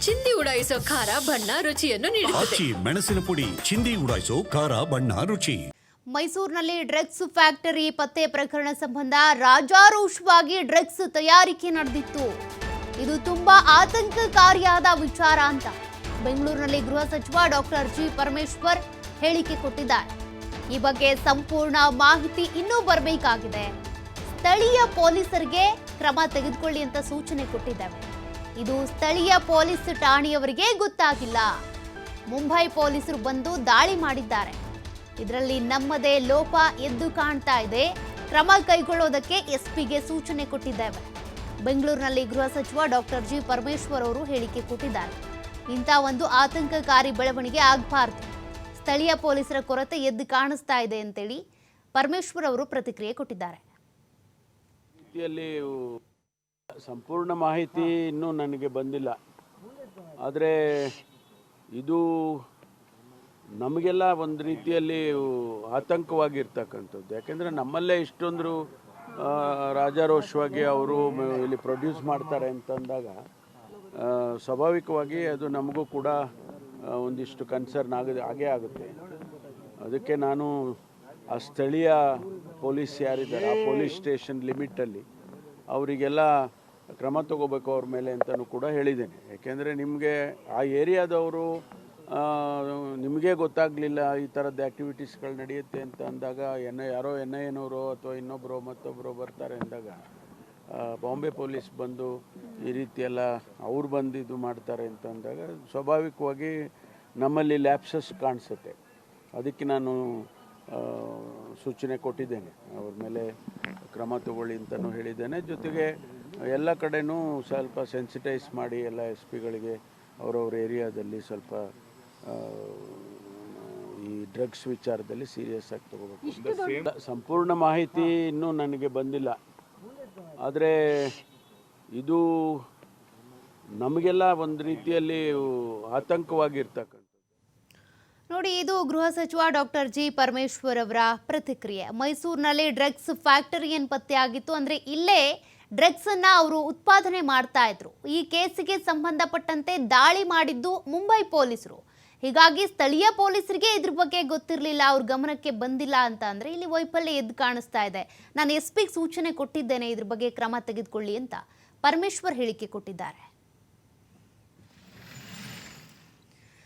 ಚಿಂದಿ ಉಡಾಯಿಸೋ ಖಾರ ಬಣ್ಣ ರುಚಿಯನ್ನು ನೀಡುತ್ತದೆ. ಮೆಣಸಿನ ಪುಡಿ ಚಿಂದಿ ಉಡಾಯಿಸೋ ಖಾರ ಬಣ್ಣ ರುಚಿ. ಮೈಸೂರಿನಲ್ಲಿ ಡ್ರಗ್ಸ್ ಫ್ಯಾಕ್ಟರಿ ಪತ್ತೆ ಪ್ರಕರಣ ಸಂಬಂಧ ರಾಜಾರೋಷವಾಗಿ ಡ್ರಗ್ಸ್ ತಯಾರಿಕೆ ನಡೆದಿತ್ತು. ಇದು ತುಂಬಾ ಆತಂಕಕಾರಿಯಾದ ವಿಚಾರ ಅಂತ ಬೆಂಗಳೂರಿನಲ್ಲಿ ಗೃಹ ಸಚಿವ ಡಾಕ್ಟರ್ ಜಿ ಪರಮೇಶ್ವರ್ ಹೇಳಿಕೆ ಕೊಟ್ಟಿದ್ದಾರೆ. ಈ ಬಗ್ಗೆ ಸಂಪೂರ್ಣ ಮಾಹಿತಿ ಇನ್ನೂ ಬರಬೇಕಾಗಿದೆ. ಸ್ಥಳೀಯ ಪೊಲೀಸರಿಗೆ ಕ್ರಮ ತೆಗೆದುಕೊಳ್ಳಿ ಅಂತ ಸೂಚನೆ ಕೊಟ್ಟಿದ್ದೇವೆ. ಇದು ಸ್ಥಳೀಯ ಪೊಲೀಸ್ ಠಾಣೆಯವರಿಗೆ ಗೊತ್ತಾಗಿಲ್ಲ. ಮುಂಬೈ ಪೊಲೀಸರು ಬಂದು ದಾಳಿ ಮಾಡಿದ್ದಾರೆ. ಇದರಲ್ಲಿ ನಮ್ಮದೇ ಲೋಪ ಎದ್ದು ಕಾಣ್ತಾ ಇದೆ. ಕ್ರಮ ಕೈಗೊಳ್ಳೋದಕ್ಕೆ ಎಸ್ಪಿಗೆ ಸೂಚನೆ ಕೊಟ್ಟಿದ್ದೇವೆ. ಬೆಂಗಳೂರಿನಲ್ಲಿ ಗೃಹ ಸಚಿವ ಡಾಕ್ಟರ್ ಜಿ ಪರಮೇಶ್ವರ್ ಅವರು ಹೇಳಿಕೆ ಕೊಟ್ಟಿದ್ದಾರೆ. ಇಂಥ ಒಂದು ಆತಂಕಕಾರಿ ಬೆಳವಣಿಗೆ ಆಗಬಾರ್ದು. ಸ್ಥಳೀಯ ಪೊಲೀಸರ ಕೊರತೆ ಎದ್ದು ಕಾಣಿಸ್ತಾ ಇದೆ ಅಂತೇಳಿ ಪರಮೇಶ್ವರ್ ಅವರು ಪ್ರತಿಕ್ರಿಯೆ ಕೊಟ್ಟಿದ್ದಾರೆ. ಸಂಪೂರ್ಣ ಮಾಹಿತಿ ಇನ್ನೂ ನನಗೆ ಬಂದಿಲ್ಲ. ಆದರೆ ಇದು ನಮಗೆಲ್ಲ ಒಂದು ರೀತಿಯಲ್ಲಿ ಆತಂಕವಾಗಿರ್ತಕ್ಕಂಥದ್ದು. ಯಾಕೆಂದರೆ ನಮ್ಮಲ್ಲೇ ಇಷ್ಟೊಂದು ರಾಜಾರೋಷವಾಗಿ ಅವರು ಇಲ್ಲಿ ಪ್ರೊಡ್ಯೂಸ್ ಮಾಡ್ತಾರೆ ಅಂತಂದಾಗ ಸ್ವಾಭಾವಿಕವಾಗಿ ಅದು ನಮಗೂ ಕೂಡ ಒಂದಿಷ್ಟು ಕನ್ಸರ್ನ್ ಆಗೇ ಆಗುತ್ತೆ. ಅದಕ್ಕೆ ನಾನು ಆ ಸ್ಥಳೀಯ ಪೊಲೀಸ್ ಯಾರಿದ್ದಾರೆ ಆ ಪೊಲೀಸ್ ಸ್ಟೇಷನ್ ಲಿಮಿಟಲ್ಲಿ ಅವರಿಗೆಲ್ಲ ಕ್ರಮ ತಗೋಬೇಕು ಅವ್ರ ಮೇಲೆ ಅಂತಲೂ ಕೂಡ ಹೇಳಿದ್ದೇನೆ. ಯಾಕೆಂದರೆ ನಿಮಗೆ ಆ ಏರಿಯಾದವರು ನಿಮಗೆ ಗೊತ್ತಾಗಲಿಲ್ಲ ಈ ಥರದ್ದು ಆ್ಯಕ್ಟಿವಿಟೀಸ್ಗಳು ನಡೆಯುತ್ತೆ ಅಂತ ಅಂದಾಗ ಯಾರೋ NIA ಅಥವಾ ಇನ್ನೊಬ್ಬರು ಮತ್ತೊಬ್ಬರು ಬರ್ತಾರೆ ಅಂದಾಗ ಬಾಂಬೆ ಪೊಲೀಸ್ ಬಂದು ಈ ರೀತಿಯೆಲ್ಲ ಅವ್ರು ಬಂದು ಇದು ಮಾಡ್ತಾರೆ ಅಂತ ಅಂದಾಗ ಸ್ವಾಭಾವಿಕವಾಗಿ ನಮ್ಮಲ್ಲಿ ಲ್ಯಾಪ್ಸಸ್ ಕಾಣಿಸುತ್ತೆ. ಅದಕ್ಕೆ ನಾನು ಸೂಚನೆ ಕೊಟ್ಟಿದ್ದೇನೆ. ಅವ್ರ ಮೇಲೆ ಕ್ರಮ ತಗೊಳ್ಳಿ ಅಂತಲೂ ಹೇಳಿದ್ದೇನೆ. ಜೊತೆಗೆ ಎಲ್ಲ ಕಡೆನೂ ಸ್ವಲ್ಪ ಸೆನ್ಸಿಟೈಸ್ ಮಾಡಿ ಎಲ್ಲ SPಗಳಿಗೆ ಅವರವ್ರ ಏರಿಯಾದಲ್ಲಿ ಸ್ವಲ್ಪ ಈ ಡ್ರಗ್ಸ್ ವಿಚಾರದಲ್ಲಿ ಸೀರಿಯಸ್ ಆಗಿ ತಗೋಬೇಕು. ಸಂಪೂರ್ಣ ಮಾಹಿತಿ ಇನ್ನೂ ನನಗೆ ಬಂದಿಲ್ಲ. ಆದರೆ ಇದು ನಮಗೆಲ್ಲ ಒಂದು ರೀತಿಯಲ್ಲಿ ಆತಂಕವಾಗಿರ್ತಕ್ಕಂಥ. ನೋಡಿ, ಇದು ಗೃಹ ಸಚಿವ ಡಾಕ್ಟರ್ ಜಿ ಪರಮೇಶ್ವರ್ ಅವರ ಪ್ರತಿಕ್ರಿಯೆ. ಮೈಸೂರಿನಲ್ಲಿ ಡ್ರಗ್ಸ್ ಫ್ಯಾಕ್ಟರಿ ಏನು ಪತ್ತೆ ಆಗಿತ್ತು ಅಂದರೆ ಇಲ್ಲೇ ಡ್ರಗ್ಸ್ ಅನ್ನ ಅವರು ಉತ್ಪಾದನೆ ಮಾಡ್ತಾ ಇದ್ರು. ಈ ಕೇಸಿಗೆ ಸಂಬಂಧಪಟ್ಟಂತೆ ದಾಳಿ ಮಾಡಿದ್ದು ಮುಂಬೈ ಪೊಲೀಸರು. ಹೀಗಾಗಿ ಸ್ಥಳೀಯ ಪೊಲೀಸರಿಗೆ ಇದ್ರ ಬಗ್ಗೆ ಗೊತ್ತಿರಲಿಲ್ಲ, ಅವ್ರ ಗಮನಕ್ಕೆ ಬಂದಿಲ್ಲ ಅಂತ ಅಂದರೆ ಇಲ್ಲಿ ವೈಫಲ್ಯ ಎದ್ದು ಕಾಣಿಸ್ತಾ ಇದೆ. ನಾನು SPಗೆ ಸೂಚನೆ ಕೊಟ್ಟಿದ್ದೇನೆ, ಇದ್ರ ಬಗ್ಗೆ ಕ್ರಮ ತೆಗೆದುಕೊಳ್ಳಿ ಅಂತ ಪರಮೇಶ್ವರ್ ಹೇಳಿಕೆ ಕೊಟ್ಟಿದ್ದಾರೆ.